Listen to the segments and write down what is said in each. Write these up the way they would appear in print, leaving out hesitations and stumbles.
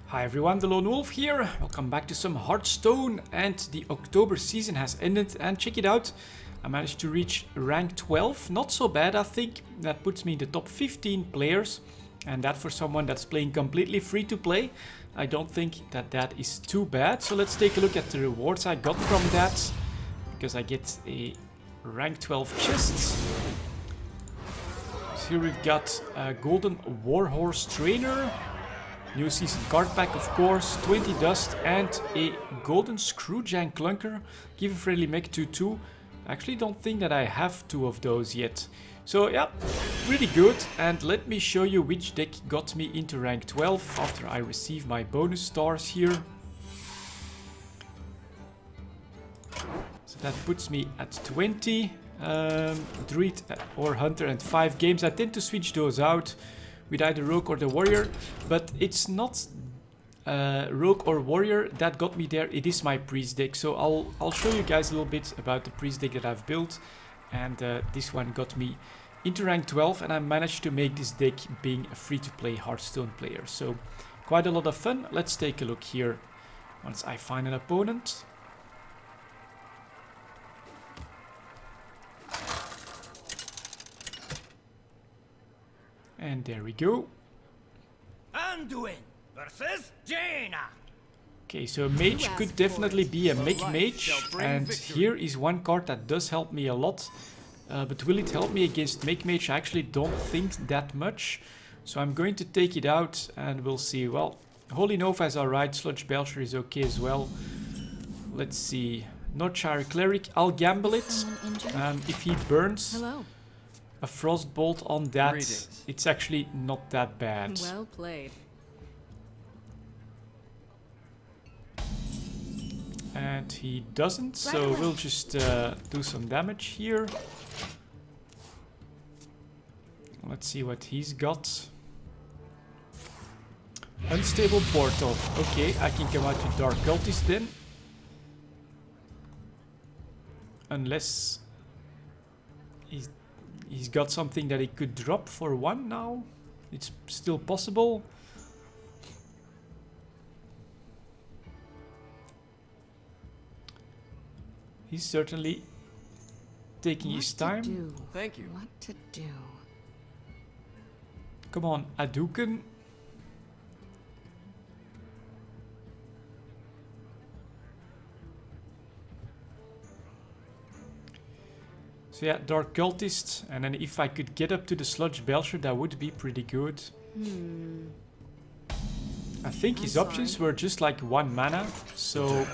Hi everyone, delonewolf here. Welcome back to some Hearthstone, and the October season has ended, and check it out. I managed to reach rank 12, not so bad I think. That puts me in the top 15 players, and that for someone that's playing completely free to play, I don't think that that is too bad. So let's take a look at the rewards I got from that, because I get a rank 12 chest. So here we've got a golden warhorse trainer. New season card pack, of course, 20 dust and a golden screwjang clunker. Give a friendly mech 2/2. I actually don't think that I have two of those yet. So yeah, pretty good. And let me show you which deck got me into rank 12 after I receive my bonus stars here. So that puts me at 20. Druid or Hunter and 5 games. I tend to switch those out with either Rogue or the Warrior, but it's not Rogue or Warrior that got me there, it is my Priest deck. So I'll show you guys a little bit about the Priest deck that I've built, and this one got me into rank 12, and I managed to make this deck being a free-to-play Hearthstone player. So quite a lot of fun. Let's take a look here once I find an opponent. And there we go. Anduin versus Jaina. Okay, so a mage could definitely be a mech mage, and here is one card that does help me a lot. But will it help me against mech mage? I actually don't think that much. So I'm going to take it out and we'll see. Well, Holy Nova is alright, Sludge Belcher is okay as well. Let's see. Northshire Cleric, I'll gamble it. If he burns a Frostbolt on that, it's actually not that bad. Well played. And he doesn't, so we'll just do some damage here. Let's see what he's got. Unstable Portal. Okay, I can come out with Dark Cultist then. Unless he's got something that he could drop for 1 now. It's still possible. He's certainly taking his time. Thank you. What to do? Come on, Hadouken. So yeah, Dark Cultist, and then if I could get up to the Sludge Belcher, that would be pretty good. I think his options were just like 1 mana, so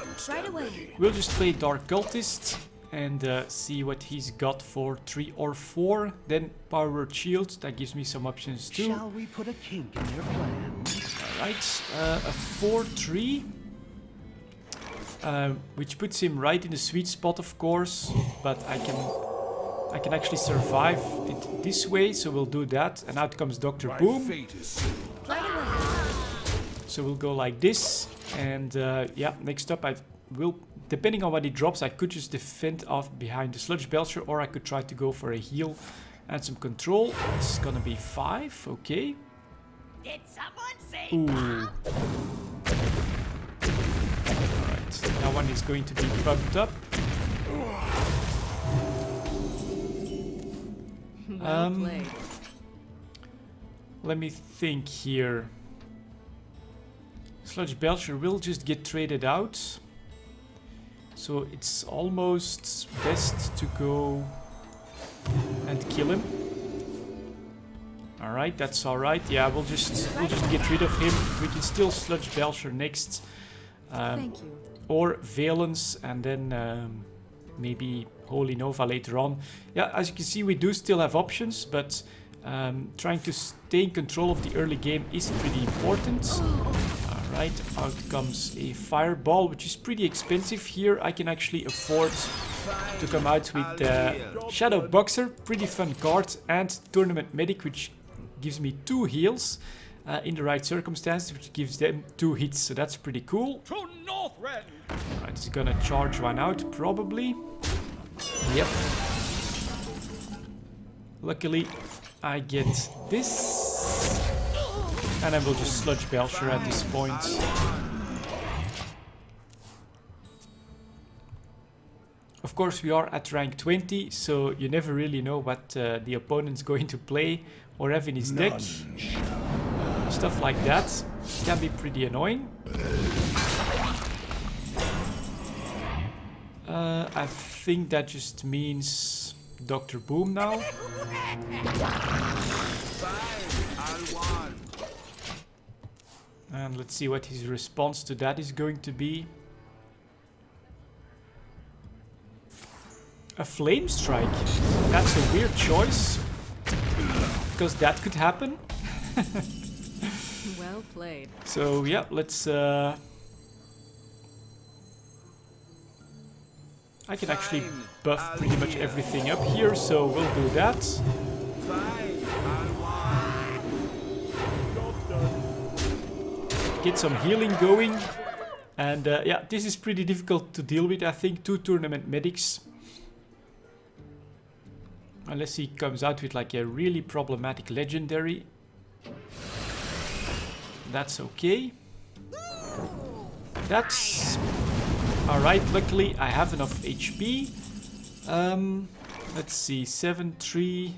we'll just play Dark Cultist and see what he's got for 3 or 4. Then Power Word Shield, that gives me some options too. Shall we put a kink in your plan? Alright, a 4/3. Which puts him right in the sweet spot, of course, but I can actually survive it this way, so we'll do that. And out comes Dr. Boom. So we'll go like this, and yeah, next up I will, depending on what he drops, I could just defend off behind the Sludge Belcher, or I could try to go for a heal and some control. It's gonna be 5, okay. Did someone say? Ooh. Alright, that one is going to be bumped up. Well played. Let me think here. Sludge Belcher will just get traded out. So it's almost best to go and kill him. Alright, that's alright. Yeah, we'll just get rid of him. We can still Sludge Belcher next. Thank you. Or Valence, and then maybe Holy Nova later on. Yeah, as you can see, we do still have options, but trying to stay in control of the early game is pretty important. Alright, out comes a Fireball, which is pretty expensive here. I can actually afford to come out with Shadow Boxer, pretty fun card, and Tournament Medic, which gives me 2 heals in the right circumstances, which gives them 2 hits, so that's pretty cool. Alright, it's gonna charge 1 out, probably. Yep. Luckily, I get this. And then we'll just Sludge Belcher at this point. Of course, we are at rank 20, so you never really know what the opponent's going to play or have in his deck. Stuff like that can be pretty annoying. I think that just means Dr. Boom now. And let's see what his response to that is going to be. A Flame Strike. That's a weird choice. Because that could happen. Well played. So yeah, let's... I can actually buff pretty much everything up here, so we'll do that. Get some healing going. And yeah, this is pretty difficult to deal with, I think. 2 tournament medics. Unless he comes out with like a really problematic legendary. That's okay. That's alright. Luckily, I have enough HP. Let's see, 7-3.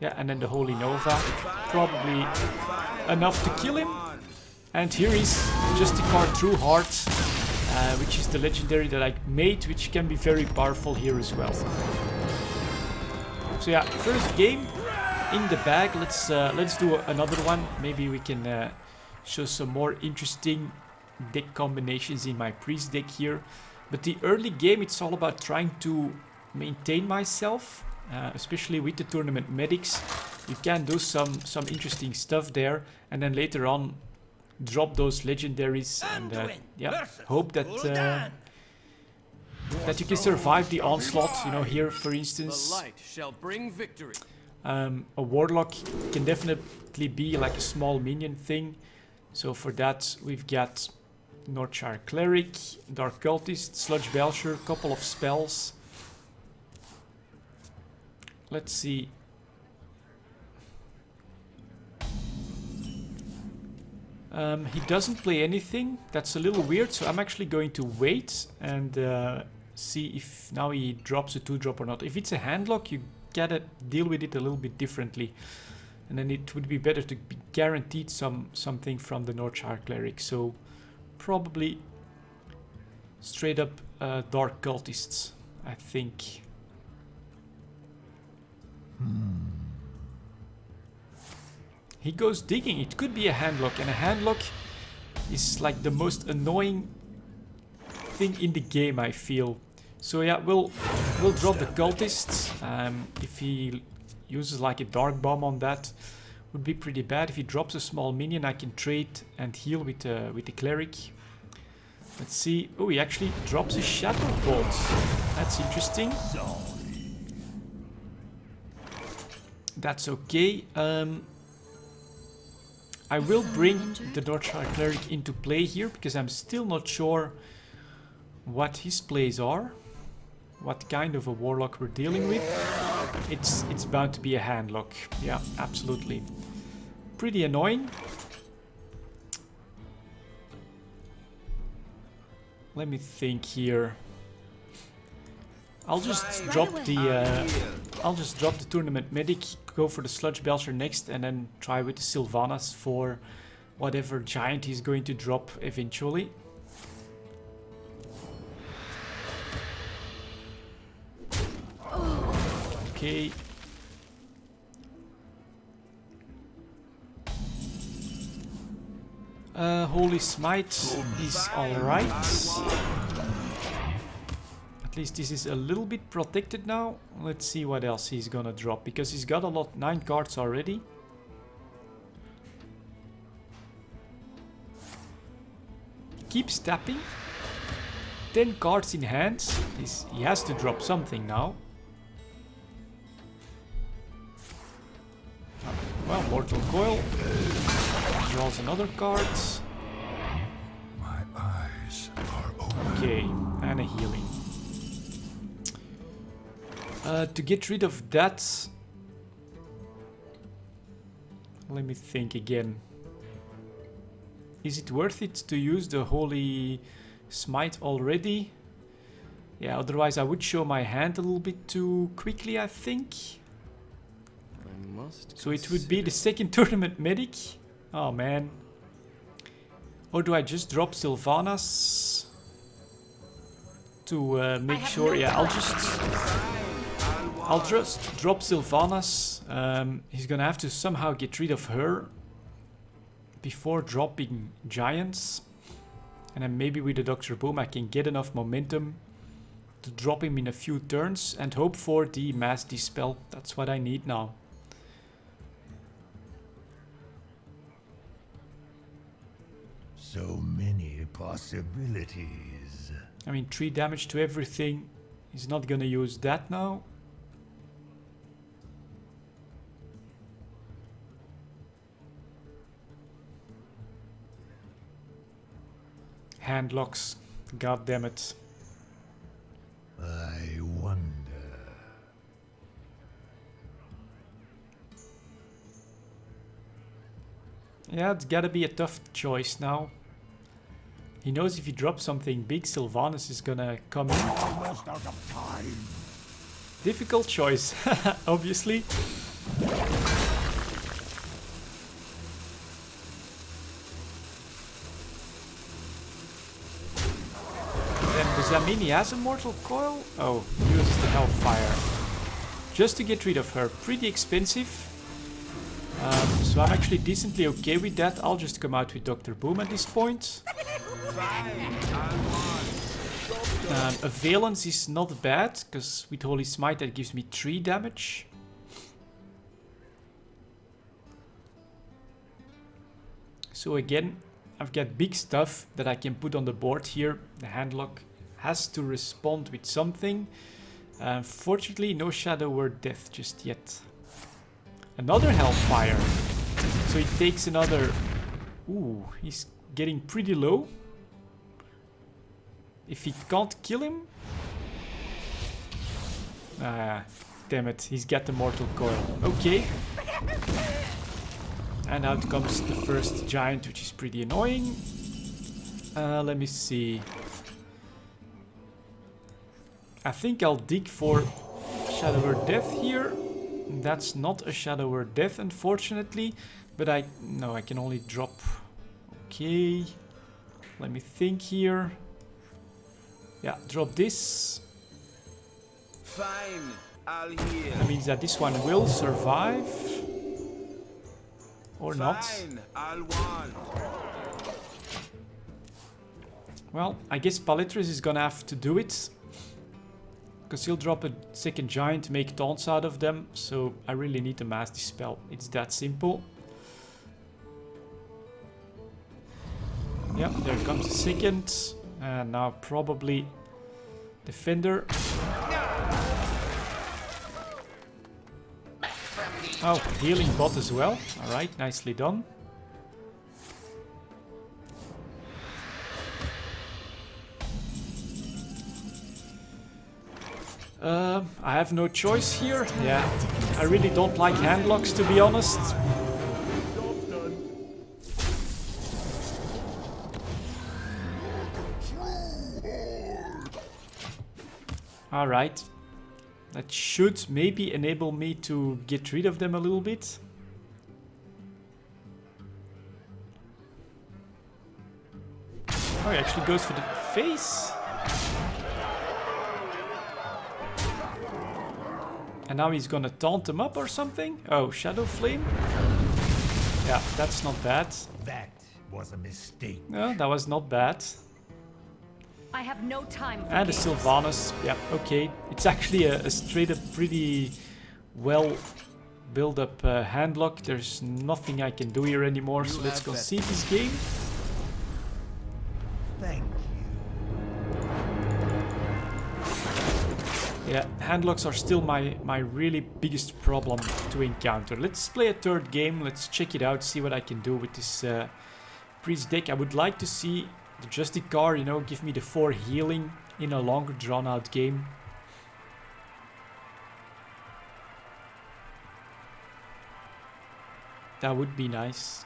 Yeah, and then the Holy Nova. Probably enough to kill him. And here is just the card True Heart, which is the legendary that I made, which can be very powerful here as well. So yeah, first game in the bag. Let's do another one. Maybe we can show some more interesting deck combinations in my priest deck here. But the early game, it's all about trying to maintain myself, especially with the tournament medics. You can do some interesting stuff there, and then later on drop those legendaries and yeah, hope that that you can survive the onslaught. You know, here for instance, The light shall bring victory. a warlock can definitely be like a small minion thing. So for that we've got Northshire Cleric, Dark Cultist, Sludge Belcher, couple of spells. Let's see. He doesn't play anything. That's a little weird, so I'm actually going to wait and see if now he drops a 2-drop or not. If it's a handlock, you gotta deal with it a little bit differently. And then it would be better to be guaranteed something from the Northshire Cleric. So probably straight up Dark Cultists, I think. He goes digging. It could be a handlock, and a handlock is like the most annoying thing in the game, I feel. So yeah, we'll drop the cultists. If he uses like a dark bomb on that, would be pretty bad. If he drops a small minion, I can trade and heal with the cleric. Let's see. Oh, he actually drops a shadow bolt. That's interesting. That's okay. I will bring the Northshire Cleric into play here, because I'm still not sure what his plays are. What kind of a warlock we're dealing with. It's bound to be a handlock. Yeah, absolutely. Pretty annoying. Let me think here. I'll just drop the tournament medic, go for the Sludge Belcher next, and then try with the Sylvanas for whatever giant he's going to drop eventually. Okay. Holy Smite is alright. At least this is a little bit protected now. Let's see what else he's gonna drop, because he's got a lot, 9 cards already. Keeps tapping. 10 cards in hand. He has to drop something now. Well, Mortal Coil. Draws another card. My eyes are open. Okay, and a healing. To get rid of that, let me think again. Is it worth it to use the Holy Smite already? Yeah, otherwise I would show my hand a little bit too quickly, I think. I must. So it would be the second tournament medic. Oh man. Or do I just drop Sylvanas to make sure? Yeah, I'll just drop Sylvanas. He's gonna have to somehow get rid of her before dropping Giants. And then maybe with the Dr. Boom I can get enough momentum to drop him in a few turns and hope for the Mass Dispel. That's what I need now. So many possibilities. I mean, 3 damage to everything. He's not gonna use that now. Handlocks. God damn it. I wonder. Yeah, it's gotta be a tough choice now. He knows if he drops something big, Sylvanas is gonna come in. Almost out of time. Difficult choice, obviously. And does that mean he has a Mortal Coil? Oh, he uses the Hellfire. Just to get rid of her. Pretty expensive. So I'm actually decently okay with that. I'll just come out with Dr. Boom at this point. A Valence is not bad, because with Holy Smite that gives me 3 damage. So again, I've got big stuff that I can put on the board here. The Handlock has to respond with something. Fortunately, no Shadow or Death just yet. Another Hellfire. So he takes another... Ooh, he's getting pretty low. If he can't kill him... Ah, damn it, he's got the Mortal Coil. Okay. And out comes the first Giant, which is pretty annoying. Let me see. I think I'll dig for Shadow or Death here. That's not a Shadow or Death, unfortunately. But I can only drop... Okay. Let me think here. Yeah, drop this. Fine, I'll heal. That means that this one will survive. Or not. Fine, I'll want. Well, I guess Palitris is gonna have to do it. Because he'll drop a second Giant to make taunts out of them. So I really need to Mass Dispel. It's that simple. Yeah, there comes the second. And now probably Defender. Oh, healing bot as well. Alright, nicely done. I have no choice here. Yeah, I really don't like handlocks, to be honest. Alright. That should maybe enable me to get rid of them a little bit. Oh, he actually goes for the face. And now he's gonna taunt him up or something? Oh, Shadow Flame? Yeah, that's not bad. That was a mistake. No, that was not bad. I have no time for And the games. Sylvanas, yeah, okay. It's actually a straight up pretty well built up handlock. There's nothing I can do here anymore, so let's concede this game. Thank you. Yeah, handlocks are still my really biggest problem to encounter. Let's play a third game, let's check it out, see what I can do with this priest deck. I would like to see the Justicar, you know, give me the 4 healing in a longer drawn out game. That would be nice.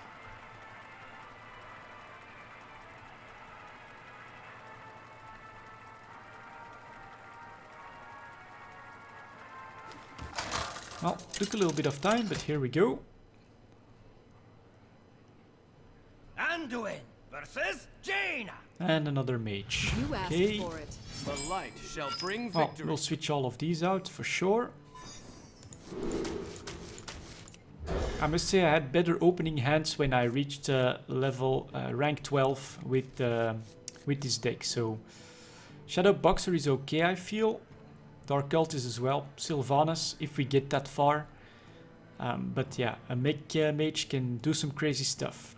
Well, took a little bit of time, but here we go. Anduin versus Jaina. And another mage. You asked Okay. for it. The light shall bring Well, victory. we'll switch all of these out for sure. I must say I had better opening hands when I reached level rank 12 with this deck. So Shadow Boxer is okay, I feel. Dark Cultist as well. Sylvanas, if we get that far. But yeah, a mage can do some crazy stuff.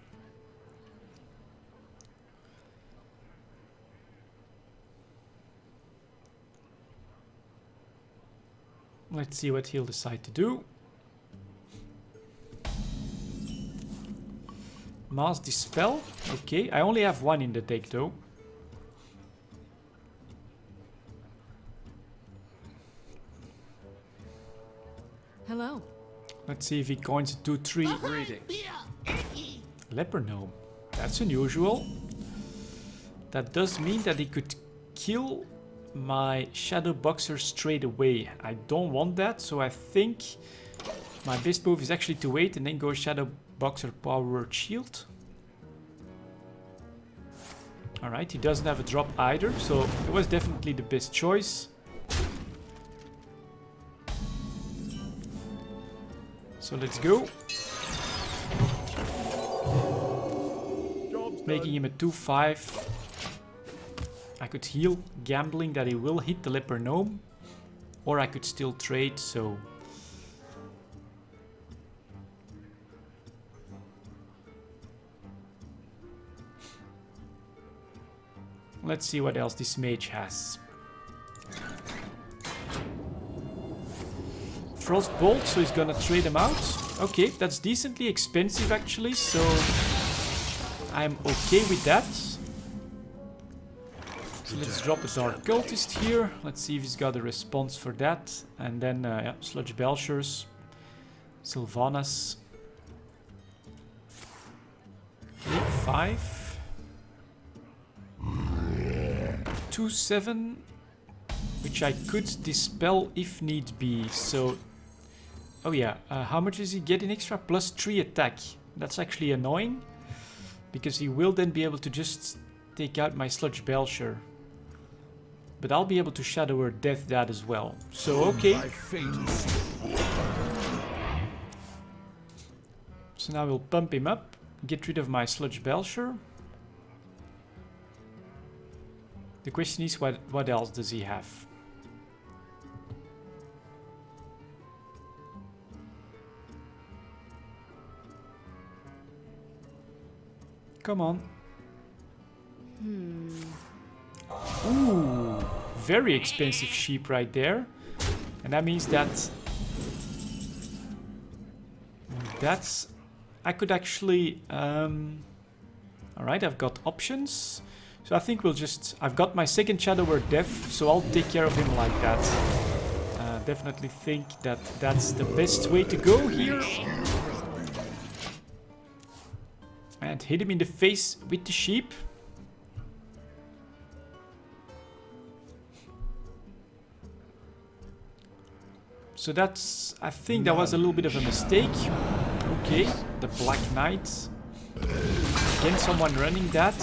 Let's see what he'll decide to do. Mass Dispel. Okay, I only have one in the deck though. Hello. Let's see if he coins 2-3. Greetings. Leper Gnome. That's unusual. That does mean that he could kill my Shadow Boxer straight away. I don't want that, so I think my best move is actually to wait and then go Shadow Boxer Power Word Shield. Alright, he doesn't have a drop either, so it was definitely the best choice. So let's go. Making him a 2-5. I could heal, gambling that he will hit the Leper Gnome. Or I could still trade, so... Let's see what else this mage has. Frostbolt, so he's gonna trade him out. Okay, that's decently expensive actually, so I'm okay with that. So let's drop a Dark Cultist here. Let's see if he's got a response for that. And then, yeah, Sludge Belchers, Sylvanas. Okay, 5. 2-7, which I could dispel if need be. So, oh yeah, how much is he getting extra? +3 attack. That's actually annoying, because he will then be able to just take out my Sludge Belcher. But I'll be able to Shadow Word Death that as well. So, okay. So now we'll pump him up, get rid of my Sludge Belcher. The question is, what else does he have? Come on. Ooh, very expensive sheep right there. And that means that... I could actually... Alright, I've got options. So I think we'll just... I've got my second Shadow Word Death, so I'll take care of him like that. Definitely think that that's the best way to go here. And hit him in the face with the sheep. So that's... I think that was a little bit of a mistake. Okay, the Black Knight. Again, someone running that.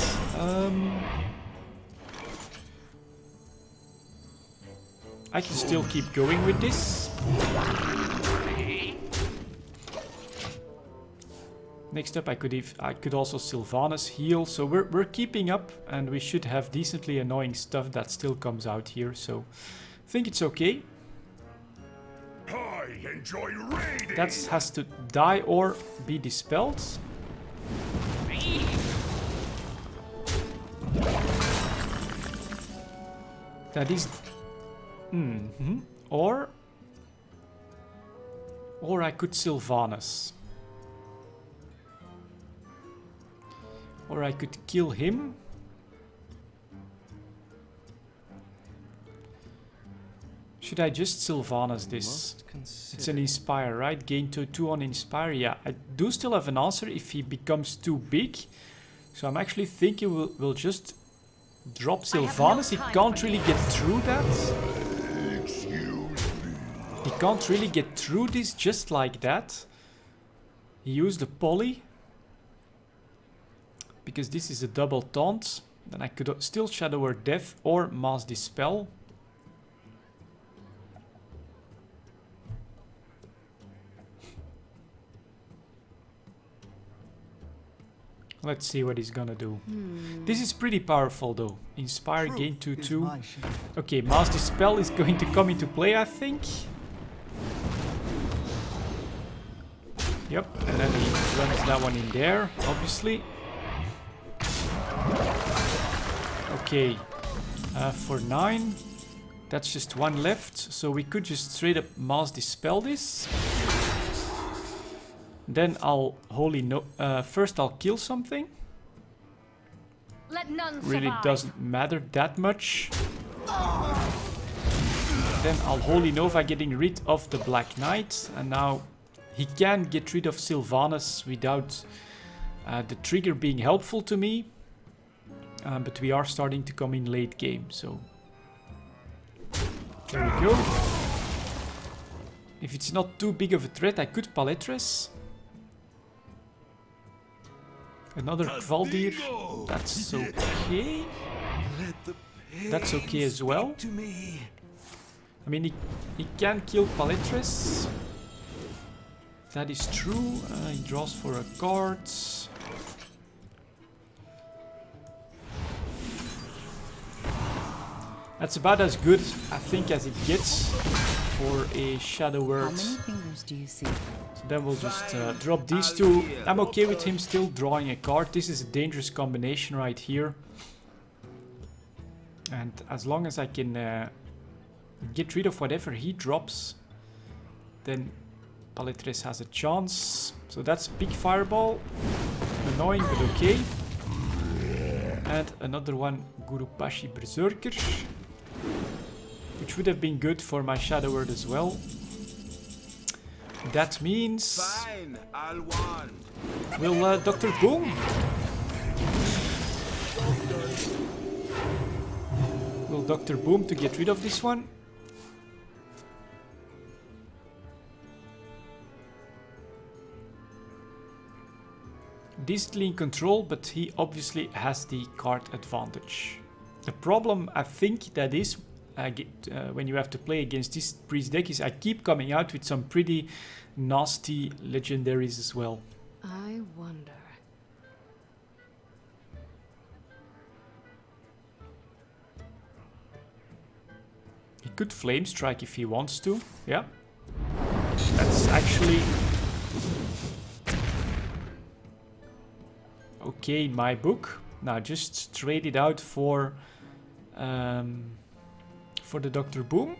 I can still keep going with this. Next up, I could also Sylvanas heal. So we're keeping up, and we should have decently annoying stuff that still comes out here. So I think it's okay. I enjoy raiding. That has to die or be dispelled. That is... Or I could Sylvanas. Or I could kill him. Should I just Sylvanas this? It's an Inspire, right? Gain 2 on Inspire. Yeah, I do still have an answer if he becomes too big. So I'm actually thinking we'll just drop Sylvanas. He can't really get through that. He can't really get through this just like that. He used the poly. Because this is a double taunt. Then I could still Shadow Word Death or Mass Dispel. Let's see what he's gonna do. This is pretty powerful though. Inspire, gain 2/2. Okay, Mass Dispel is going to come into play, I think. Yep, and then he runs that one in there, obviously. Okay, for 9. That's just one left, so we could just straight up Mass Dispel this. Then I'll first I'll kill something. Let none Really survive. doesn't matter that much. Then I'll Holy Nova, getting rid of the Black Knight, and now he can get rid of Sylvanas without the trigger being helpful to me. But we are starting to come in late game, so there we go. If it's not too big of a threat, I could Paletres. Another Valdir, that's okay. That's okay as well. I mean, he can kill Paletres. That is true. He draws for a card. That's about as good, I think, as it gets for a Shadow Word. How many fingers do you see? So then we'll just drop these two. I'm okay with him still drawing a card. This is a dangerous combination right here. And as long as I can get rid of whatever he drops, then Paletres has a chance. So that's big fireball. Annoying, but okay. And another one, Gurupashi Berserker. Which would have been good for my Shadow Word as well. That means... Fine, I'll wand. Will Dr. Boom? Will Dr. Boom to get rid of this one? Decently in control, but he obviously has the card advantage. The problem, I think, that is when you have to play against this priest deck is I keep coming out with some pretty nasty legendaries as well. I wonder. He could Flame Strike if he wants to. Yeah. That's actually okay in my book. Now just trade it out for the Dr. Boom.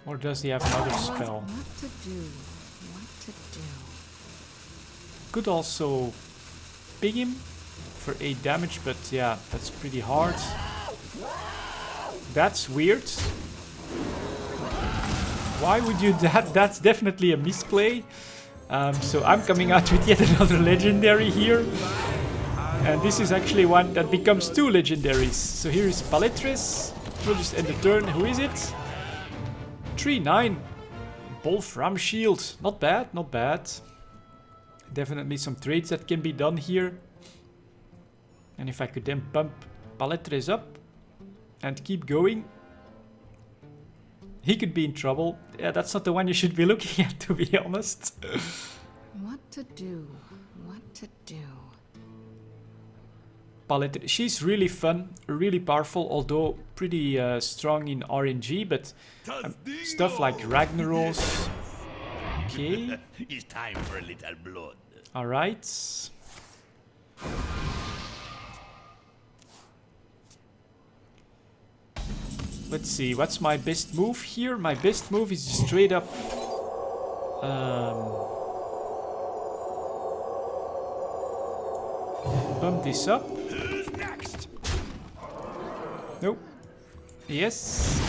Or does he have another spell? What to do? What to do? Could also ping him for 8 damage, but yeah, that's pretty hard. That's weird. Why would you that? That's definitely a misplay. So I'm coming out with yet another legendary here. And this is actually one that becomes 2 legendaries. So here is Paletres. We'll just end the turn. Who is it? 3/9. Wolfram Shield. Not bad, not bad. Definitely some trades that can be done here. And if I could then pump Paletres up and keep going, he could be in trouble. Yeah, that's not the one you should be looking at, to be honest. What to do? What to do? Paletres, she's really fun, really powerful, although pretty strong in RNG, but stuff like Ragnaros. Okay. It's time for a little blood. Alright. Let's see, what's my best move here? My best move is straight up bump this up. Who's next? Nope. Yes.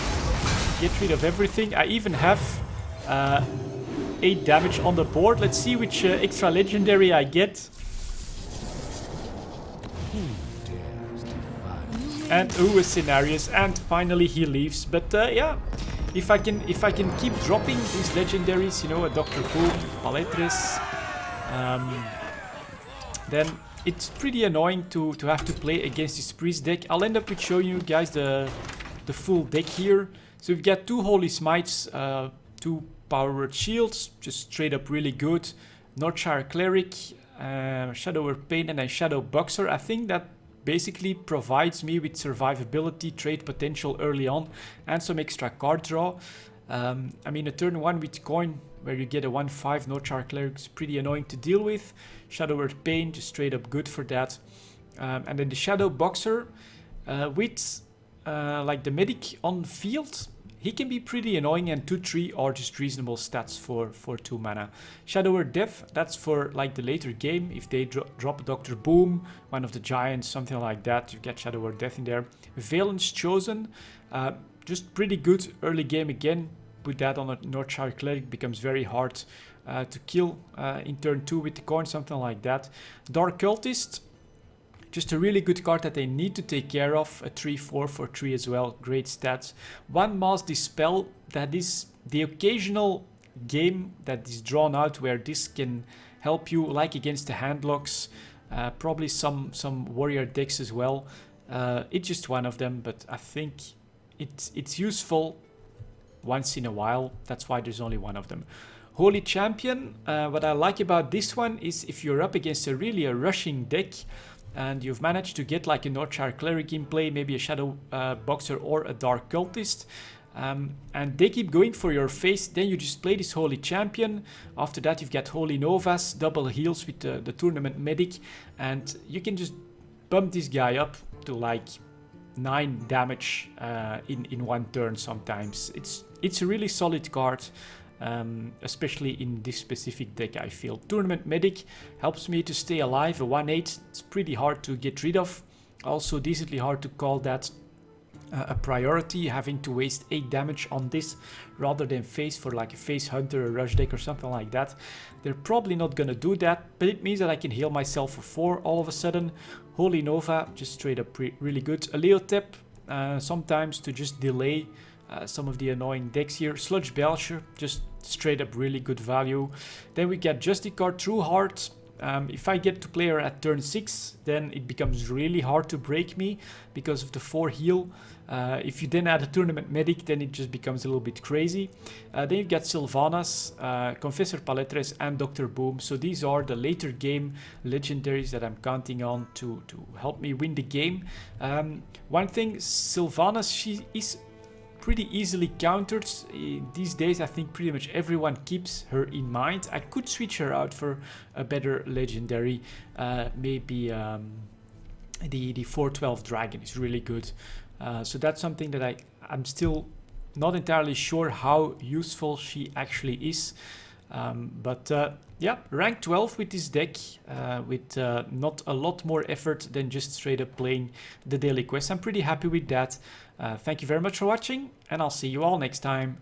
Get rid of everything. I even have 8 damage on the board. Let's see which extra legendary I get. And scenarios, and finally he leaves. But yeah, if I can keep dropping these legendaries, you know, a Dr. Boom, Paletres, then it's pretty annoying to have to play against this priest deck. I'll end up with showing you guys the full deck here. So we've got 2 Holy Smites, 2 Power Word Shields, just straight up really good. Northshire Cleric, Shadow Word Pain, and a Shadow Boxer. I think that basically provides me with survivability, trade potential early on, and some extra card draw. I mean, a turn 1 with coin where you get a 1/5 Northshire Cleric is pretty annoying to deal with. Shadow Word Pain, just straight up good for that. And then the Shadow Boxer with like the Medic on field, he can be pretty annoying, and 2/3 are just reasonable stats for 2 mana. Shadow Word Death, that's for like the later game. If they drop Dr. Boom, one of the giants, something like that, you get Shadow Word Death in there. Valence Chosen, just pretty good early game again. Put that on a Northshire Cleric, becomes very hard to kill in turn 2 with the coin, something like that. Dark Cultist, just a really good card that they need to take care of. A 3/4 for 3 as well. Great stats. 1 Mass Dispel. That is the occasional game that is drawn out where this can help you, like against the handlocks. Probably some warrior decks as well. It's just one of them, but I think it's useful once in a while. That's why there's only one of them. Holy Champion. What I like about this one is if you're up against a rushing deck, and you've managed to get like a Northshire Cleric in play, maybe a Shadow Boxer or a Dark Cultist, and they keep going for your face, then you just play this Holy Champion. After that you've got Holy Novas, double heals with the Tournament Medic, and you can just bump this guy up to like 9 damage in 1 turn sometimes. It's a really solid card. Especially in this specific deck, I feel. Tournament Medic helps me to stay alive. A 1/8, it's pretty hard to get rid of. Also decently hard to call that a priority, having to waste 8 damage on this rather than face for like a face hunter, a rush deck or something like that. They're probably not gonna do that, but it means that I can heal myself for 4 all of a sudden. Holy Nova, just straight up really good. A Leotep, sometimes to just delay some of the annoying decks here. Sludge Belcher, just straight up really good value. Then we get Justicard True Heart. If I get to play her at turn 6, then it becomes really hard to break me because of the 4 heal. If you then add a Tournament Medic, then it just becomes a little bit crazy. Then you get Sylvanas, Confessor Paletres, and Dr. Boom. So these are the later game legendaries that I'm counting on to help me win the game. One thing, Sylvanas, she is pretty easily countered. These days I think pretty much everyone keeps her in mind. I could switch her out for a better legendary. Maybe the 4/12 Dragon is really good. So that's something that I'm still not entirely sure how useful she actually is. But yeah, rank 12 with this deck, with not a lot more effort than just straight up playing the daily quest. I'm pretty happy with that. Thank you very much for watching, and I'll see you all next time.